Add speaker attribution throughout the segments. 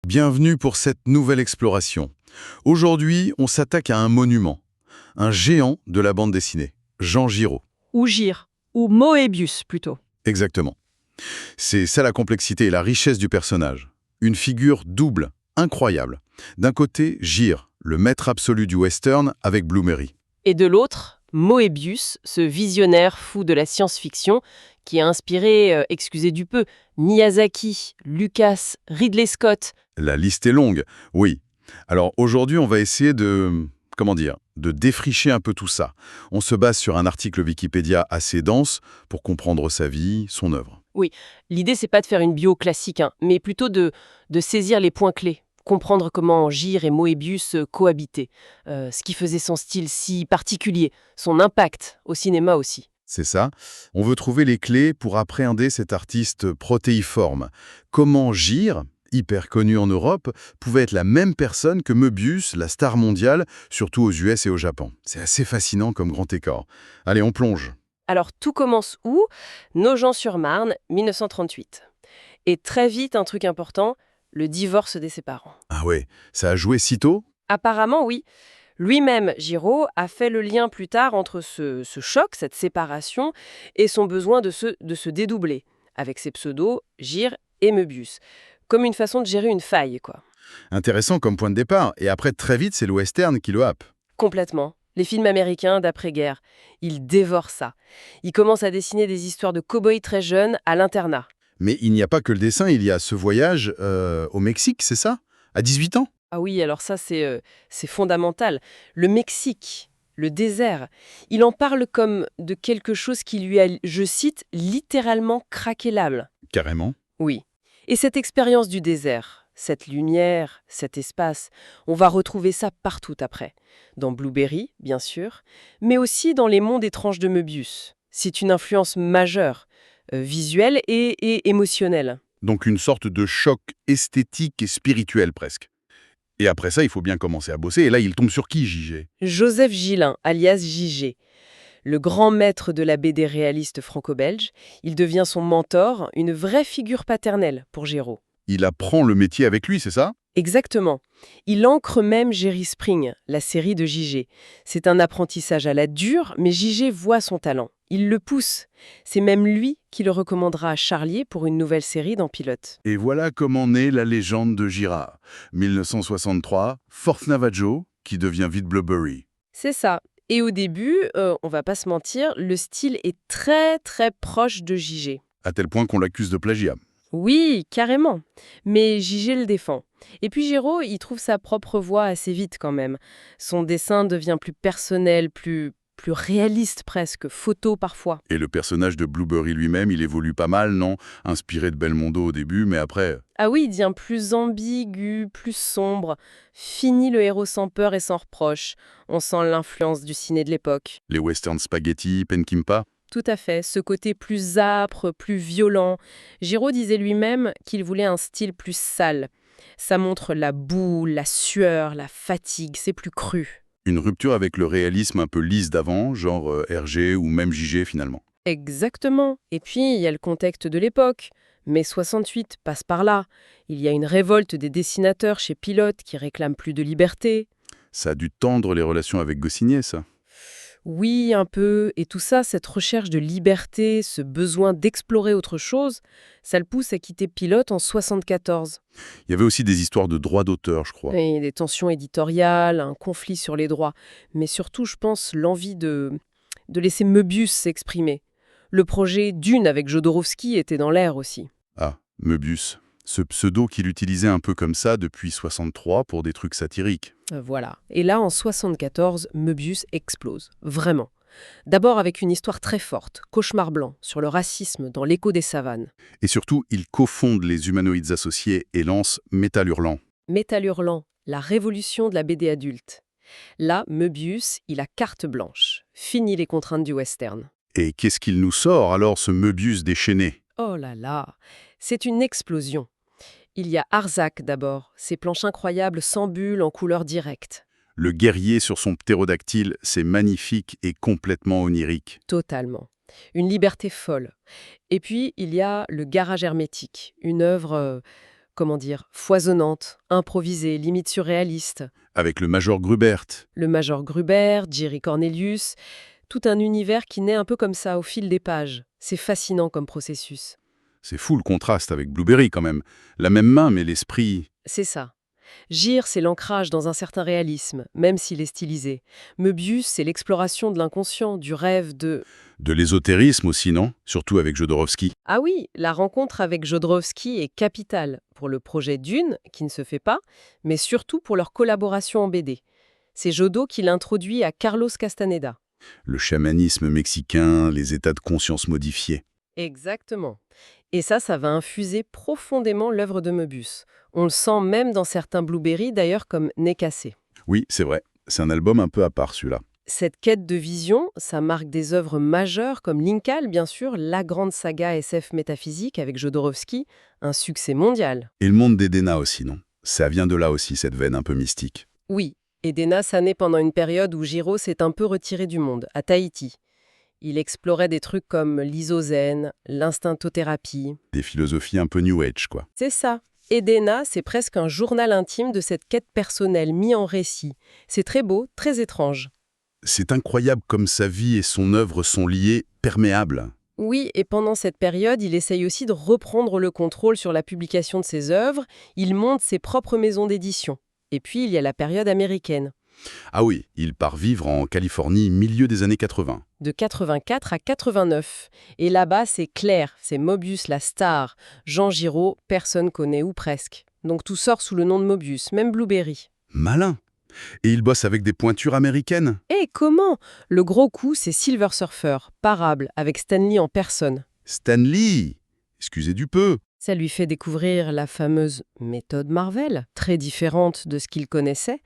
Speaker 1: Bienvenue pour cette nouvelle exploration. Aujourd'hui, on s'attaque à un monument, un géant de la bande dessinée, Jean Giraud.
Speaker 2: Ou Gire, ou Moebius plutôt.
Speaker 1: Exactement. C'est ça la complexité et la richesse du personnage. Une figure double, incroyable. D'un côté, Gire, le maître absolu du western avec Blue Mary.
Speaker 2: Et de l'autre, Moebius, ce visionnaire fou de la science-fiction qui a inspiré, excusez du peu, Miyazaki, Lucas, Ridley Scott.
Speaker 1: La liste est longue, oui. Alors aujourd'hui, on va essayer de défricher un peu tout ça. On se base sur un article Wikipédia assez dense pour comprendre sa vie, son œuvre.
Speaker 2: Oui, l'idée c'est pas de faire une bio classique, mais plutôt de saisir les points clés, comprendre comment Gire et Moebius cohabitaient, ce qui faisait son style si particulier, son impact au cinéma aussi.
Speaker 1: C'est ça. On veut trouver les clés pour appréhender cet artiste protéiforme. Comment Gire, hyper connu en Europe, pouvait être la même personne que Moebius, la star mondiale, surtout aux US et au Japon. C'est assez fascinant comme grand écart. Allez, on plonge.
Speaker 2: Alors tout commence où? Nogent-sur-Marne, 1938. Et très vite, un truc important, le divorce de ses parents.
Speaker 1: Ah ouais, ça a joué si tôt?
Speaker 2: Apparemment, oui. Lui-même, Giraud, a fait le lien plus tard entre ce choc, cette séparation, et son besoin de se dédoubler, avec ses pseudos Gire et Moebius. Comme une façon de gérer une faille, quoi.
Speaker 1: Intéressant comme point de départ. Et après, très vite, c'est le western qui le happe.
Speaker 2: Complètement. Les films américains d'après-guerre, il dévore ça. Il commence à dessiner des histoires de cow-boys très jeunes à l'internat.
Speaker 1: Mais il n'y a pas que le dessin, il y a ce voyage au Mexique, c'est ça? À 18 ans?
Speaker 2: Ah oui, alors ça, c'est fondamental. Le Mexique, le désert, il en parle comme de quelque chose qui lui a, je cite, littéralement craqué l'âme.
Speaker 1: Carrément.
Speaker 2: Oui. Et cette expérience du désert, cette lumière, cet espace, on va retrouver ça partout après. Dans Blueberry, bien sûr, mais aussi dans Les mondes étranges de Moebius. C'est une influence majeure, visuelle et émotionnelle.
Speaker 1: Donc une sorte de choc esthétique et spirituel presque. Et après ça, il faut bien commencer à bosser. Et là, il tombe sur qui, JG?
Speaker 2: Joseph Gillin, alias JG. Le grand maître de la BD réaliste franco-belge, il devient son mentor, une vraie figure paternelle pour Giraud.
Speaker 1: Il apprend le métier avec lui, c'est ça?
Speaker 2: Exactement. Il ancre même Jerry Spring, la série de JG. C'est un apprentissage à la dure, mais JG voit son talent. Il le pousse. C'est même lui qui le recommandera à Charlier pour une nouvelle série dans Pilote.
Speaker 1: Et voilà comment naît la légende de Gira. 1963, Fort Navajo, qui devient vite Blueberry.
Speaker 2: C'est ça. Et au début, on va pas se mentir, le style est très très proche de JG.
Speaker 1: À tel point qu'on l'accuse de plagiat.
Speaker 2: Oui, carrément. Mais JG le défend. Et puis Giraud, il trouve sa propre voix assez vite quand même. Son dessin devient plus personnel, plus réaliste presque, photo parfois.
Speaker 1: Et le personnage de Blueberry lui-même, il évolue pas mal, non? Inspiré de Belmondo au début, mais après...
Speaker 2: Ah oui, il devient plus ambigu, plus sombre. Fini le héros sans peur et sans reproche. On sent l'influence du ciné de l'époque.
Speaker 1: Les western spaghetti, Penkimpa.
Speaker 2: Tout à fait, ce côté plus âpre, plus violent. Giraud disait lui-même qu'il voulait un style plus sale. Ça montre la boue, la sueur, la fatigue, c'est plus cru.
Speaker 1: Une rupture avec le réalisme un peu lisse d'avant, genre Hergé ou même JG finalement.
Speaker 2: Exactement. Et puis, il y a le contexte de l'époque. Mai 68 passe par là. Il y a une révolte des dessinateurs chez Pilote qui réclament plus de liberté.
Speaker 1: Ça a dû tendre les relations avec Goscinny, ça.
Speaker 2: Oui, un peu. Et tout ça, cette recherche de liberté, ce besoin d'explorer autre chose, ça le pousse à quitter Pilote en 74.
Speaker 1: Il y avait aussi des histoires de droits d'auteur, je crois.
Speaker 2: Et des tensions éditoriales, un conflit sur les droits. Mais surtout, je pense, l'envie de laisser Moebius s'exprimer. Le projet Dune avec Jodorowsky était dans l'air aussi.
Speaker 1: Ah, Moebius. Ce pseudo qu'il utilisait un peu comme ça depuis 63 pour des trucs satiriques.
Speaker 2: Voilà. Et là, en 74, Moebius explose. Vraiment. D'abord avec une histoire très forte, Cauchemar blanc, sur le racisme dans l'écho des savanes.
Speaker 1: Et surtout, il cofonde les humanoïdes associés et lance Métal Hurlant.
Speaker 2: Métal hurlant, la révolution de la BD adulte. Là, Moebius, il a carte blanche. Fini les contraintes du western.
Speaker 1: Et qu'est-ce qu'il nous sort alors, ce Moebius déchaîné?
Speaker 2: Oh là là, c'est une explosion. Il y a Arzac d'abord, ces planches incroyables sans bulles en couleur directe.
Speaker 1: Le guerrier sur son ptérodactyle, c'est magnifique et complètement onirique.
Speaker 2: Totalement. Une liberté folle. Et puis, il y a le Garage hermétique, une œuvre, comment dire, foisonnante, improvisée, limite surréaliste.
Speaker 1: Avec le Major Grubert.
Speaker 2: Le Major Gruber, Jerry Cornelius, tout un univers qui naît un peu comme ça au fil des pages. C'est fascinant comme processus.
Speaker 1: C'est fou le contraste avec Blueberry quand même. La même main, mais l'esprit...
Speaker 2: C'est ça. Gire, c'est l'ancrage dans un certain réalisme, même s'il est stylisé. Möbius, c'est l'exploration de l'inconscient, du rêve de...
Speaker 1: De l'ésotérisme aussi, non? Surtout avec Jodorowsky.
Speaker 2: Ah oui, la rencontre avec Jodorowsky est capitale pour le projet Dune, qui ne se fait pas, mais surtout pour leur collaboration en BD. C'est Jodo qui l'introduit à Carlos Castaneda.
Speaker 1: Le chamanisme mexicain, les états de conscience modifiés.
Speaker 2: Exactement. Et ça va infuser profondément l'œuvre de Möbius. On le sent même dans certains Blueberry, d'ailleurs comme Nez cassé.
Speaker 1: Oui, c'est vrai. C'est un album un peu à part, celui-là.
Speaker 2: Cette quête de vision, ça marque des œuvres majeures comme Linkal, bien sûr, la grande saga SF métaphysique avec Jodorowsky, un succès mondial.
Speaker 1: Et le monde d'Edena aussi, non? Ça vient de là aussi, cette veine un peu mystique.
Speaker 2: Oui, Edena, ça naît pendant une période où Jiro s'est un peu retiré du monde, à Tahiti. Il explorait des trucs comme l'isozen, l'instinctothérapie.
Speaker 1: Des philosophies un peu New Age, quoi.
Speaker 2: C'est ça. Edena, c'est presque un journal intime de cette quête personnelle mis en récit. C'est très beau, très étrange.
Speaker 1: C'est incroyable comme sa vie et son œuvre sont liées, perméables.
Speaker 2: Oui, et pendant cette période, il essaye aussi de reprendre le contrôle sur la publication de ses œuvres. Il monte ses propres maisons d'édition. Et puis, il y a la période américaine,
Speaker 1: Ah oui, il part vivre en Californie milieu des années 80.
Speaker 2: de 84 à 89. Et là-bas, c'est clair, c'est Möbius la star. Jean Giraud, personne connaît ou presque. Donc tout sort sous le nom de Möbius, même Blueberry.
Speaker 1: Malin. Et il bosse avec des pointures américaines.
Speaker 2: Et comment? Le gros coup, c'est Silver Surfer, Parable, avec Stanley en personne.
Speaker 1: Stan Lee. Excusez du peu.
Speaker 2: Ça lui fait découvrir la fameuse méthode Marvel, très différente de ce qu'il connaissait.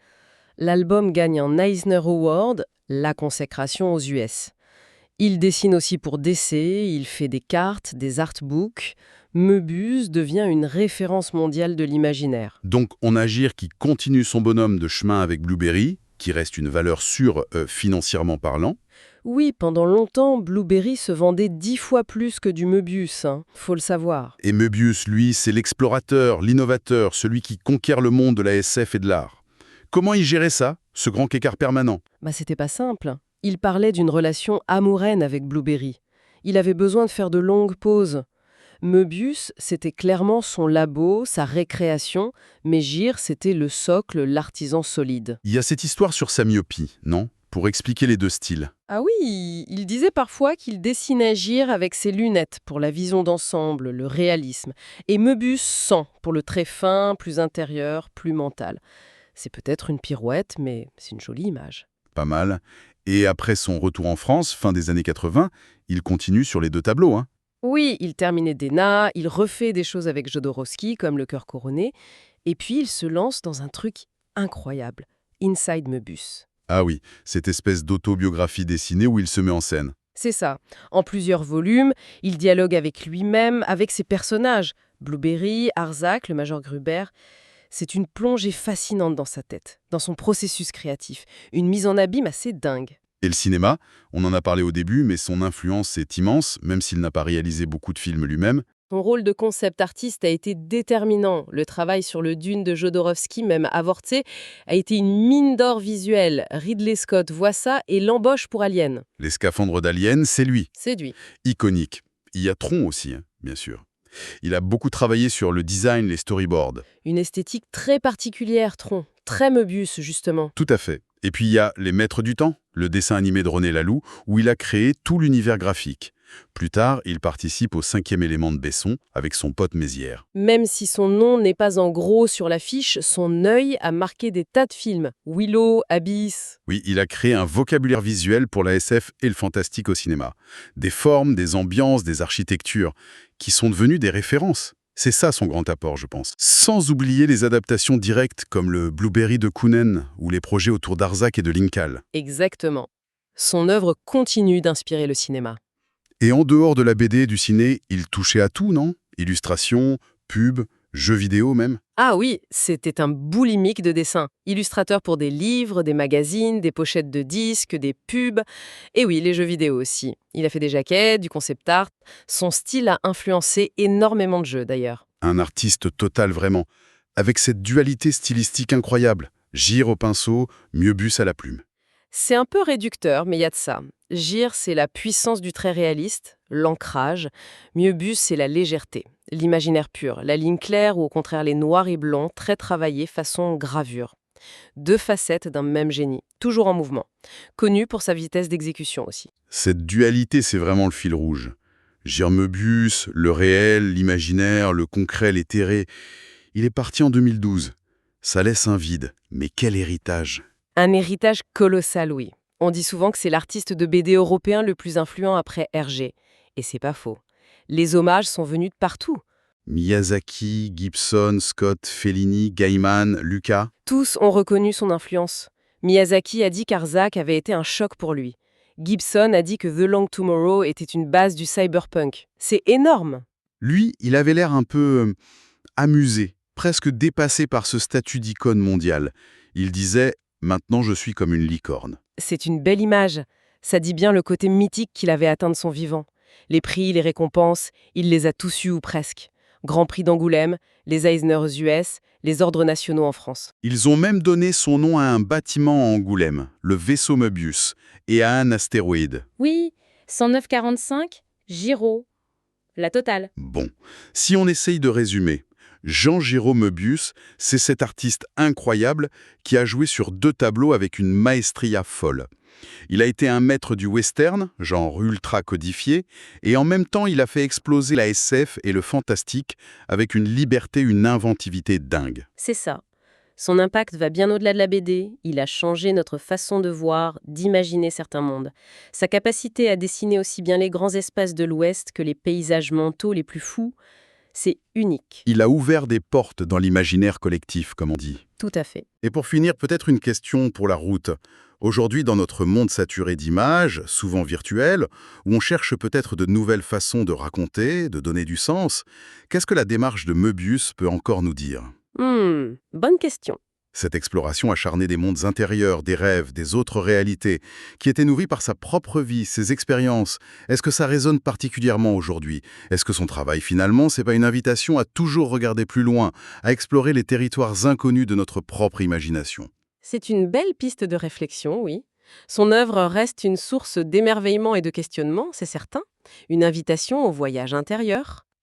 Speaker 2: L'album gagne un Eisner Award, la consécration aux US. Il dessine aussi pour DC, il fait des cartes, des artbooks. Möbius devient une référence mondiale de l'imaginaire.
Speaker 1: Donc on a Gire qui continue son bonhomme de chemin avec Blueberry, qui reste une valeur sûre financièrement parlant.
Speaker 2: Oui, pendant longtemps, Blueberry se vendait 10 fois plus que du Möbius, faut le savoir.
Speaker 1: Et Möbius, lui, c'est l'explorateur, l'innovateur, celui qui conquiert le monde de la SF et de l'art. Comment il gérait ça, ce grand écart permanent?
Speaker 2: C'était pas simple. Il parlait d'une relation amoureuse avec Blueberry. Il avait besoin de faire de longues pauses. Möbius, c'était clairement son labo, sa récréation, mais Gire, c'était le socle, l'artisan solide.
Speaker 1: Il y a cette histoire sur sa myopie, non? Pour expliquer les deux styles.
Speaker 2: Ah oui, il disait parfois qu'il dessinait Gire avec ses lunettes pour la vision d'ensemble, le réalisme, et Möbius sans, pour le trait fin, plus intérieur, plus mental. C'est peut-être une pirouette, mais c'est une jolie image.
Speaker 1: Pas mal. Et après son retour en France, fin des années 80, il continue sur les deux tableaux, hein.
Speaker 2: Oui, il terminait Dena, il refait des choses avec Jodorowsky, comme Le Cœur couronné, et puis il se lance dans un truc incroyable, Inside Möbius.
Speaker 1: Ah oui, cette espèce d'autobiographie dessinée où il se met en scène.
Speaker 2: C'est ça. En plusieurs volumes, il dialogue avec lui-même, avec ses personnages. Blueberry, Arzac, le Major Gruber. C'est une plongée fascinante dans sa tête, dans son processus créatif. Une mise en abîme assez dingue.
Speaker 1: Et le cinéma, on en a parlé au début, mais son influence est immense, même s'il n'a pas réalisé beaucoup de films lui-même.
Speaker 2: Son rôle de concept artiste a été déterminant. Le travail sur le Dune de Jodorowsky, même avorté, a été une mine d'or visuelle. Ridley Scott voit ça et l'embauche pour Alien.
Speaker 1: Les scaphandres d'Alien, c'est lui.
Speaker 2: Séduit.
Speaker 1: Iconique. Il y a Tron aussi, hein, bien sûr. Il a beaucoup travaillé sur le design, les storyboards.
Speaker 2: Une esthétique très particulière, Tron. Très Möbius, justement.
Speaker 1: Tout à fait. Et puis il y a Les Maîtres du Temps, le dessin animé de René Laloux, où il a créé tout l'univers graphique. Plus tard, il participe au 5e élément de Besson avec son pote Mézières.
Speaker 2: Même si son nom n'est pas en gros sur l'affiche, son œil a marqué des tas de films. Willow, Abyss.
Speaker 1: Oui, il a créé un vocabulaire visuel pour la SF et le fantastique au cinéma. Des formes, des ambiances, des architectures, qui sont devenues des références. C'est ça son grand apport, je pense. Sans oublier les adaptations directes comme le Blueberry de Koonen ou les projets autour d'Arzac et de Linkal.
Speaker 2: Exactement. Son œuvre continue d'inspirer le cinéma.
Speaker 1: Et en dehors de la BD et du ciné, il touchait à tout, non? Illustration, pub, jeux vidéo même.
Speaker 2: Ah oui, c'était un boulimique de dessin. Illustrateur pour des livres, des magazines, des pochettes de disques, des pubs. Et oui, les jeux vidéo aussi. Il a fait des jaquettes, du concept art. Son style a influencé énormément de jeux d'ailleurs.
Speaker 1: Un artiste total vraiment, avec cette dualité stylistique incroyable. Gire au pinceau, Möbius à la plume.
Speaker 2: C'est un peu réducteur, mais il y a de ça. Gire, c'est la puissance du trait réaliste, l'ancrage. Möbius, c'est la légèreté, l'imaginaire pur, la ligne claire ou au contraire les noirs et blancs, très travaillés façon gravure. Deux facettes d'un même génie, toujours en mouvement. Connu pour sa vitesse d'exécution aussi.
Speaker 1: Cette dualité, c'est vraiment le fil rouge. Gire Möbius, le réel, l'imaginaire, le concret, l'éthéré. Il est parti en 2012. Ça laisse un vide. Mais quel héritage!
Speaker 2: Un héritage colossal, oui. On dit souvent que c'est l'artiste de BD européen le plus influent après Hergé. Et c'est pas faux. Les hommages sont venus de partout.
Speaker 1: Miyazaki, Gibson, Scott, Fellini, Gaiman, Lucas.
Speaker 2: Tous ont reconnu son influence. Miyazaki a dit qu'Arzac avait été un choc pour lui. Gibson a dit que The Long Tomorrow était une base du cyberpunk. C'est énorme.
Speaker 1: Lui, il avait l'air un peu amusé, presque dépassé par ce statut d'icône mondiale. Il disait « Maintenant je suis comme une licorne ».
Speaker 2: C'est une belle image. Ça dit bien le côté mythique qu'il avait atteint de son vivant. Les prix, les récompenses, il les a tous eus ou presque. Grand Prix d'Angoulême, les Eisner aux US, les ordres nationaux en France.
Speaker 1: Ils ont même donné son nom à un bâtiment à Angoulême, le vaisseau Möbius, et à un astéroïde.
Speaker 3: Oui, 109,45, Giraud. La totale.
Speaker 1: Bon, si on essaye de résumer, Jean-Giraud Möbius, c'est cet artiste incroyable qui a joué sur 2 tableaux avec une maestria folle. Il a été un maître du western, genre ultra codifié, et en même temps il a fait exploser la SF et le fantastique avec une liberté, une inventivité dingue.
Speaker 3: C'est ça. Son impact va bien au-delà de la BD. Il a changé notre façon de voir, d'imaginer certains mondes. Sa capacité à dessiner aussi bien les grands espaces de l'Ouest que les paysages mentaux les plus fous, c'est unique.
Speaker 1: Il a ouvert des portes dans l'imaginaire collectif, comme on dit.
Speaker 3: Tout à fait.
Speaker 1: Et pour finir, peut-être une question pour la route. Aujourd'hui, dans notre monde saturé d'images, souvent virtuelles, où on cherche peut-être de nouvelles façons de raconter, de donner du sens, qu'est-ce que la démarche de Möbius peut encore nous dire?
Speaker 3: Bonne question.
Speaker 1: Cette exploration acharnée des mondes intérieurs, des rêves, des autres réalités, qui était nourrie par sa propre vie, ses expériences, est-ce que ça résonne particulièrement aujourd'hui? Est-ce que son travail, finalement, c'est pas une invitation à toujours regarder plus loin, à explorer les territoires inconnus de notre propre imagination?
Speaker 2: C'est une belle piste de réflexion, oui. Son œuvre reste une source d'émerveillement et de questionnement, c'est certain. Une invitation au voyage intérieur.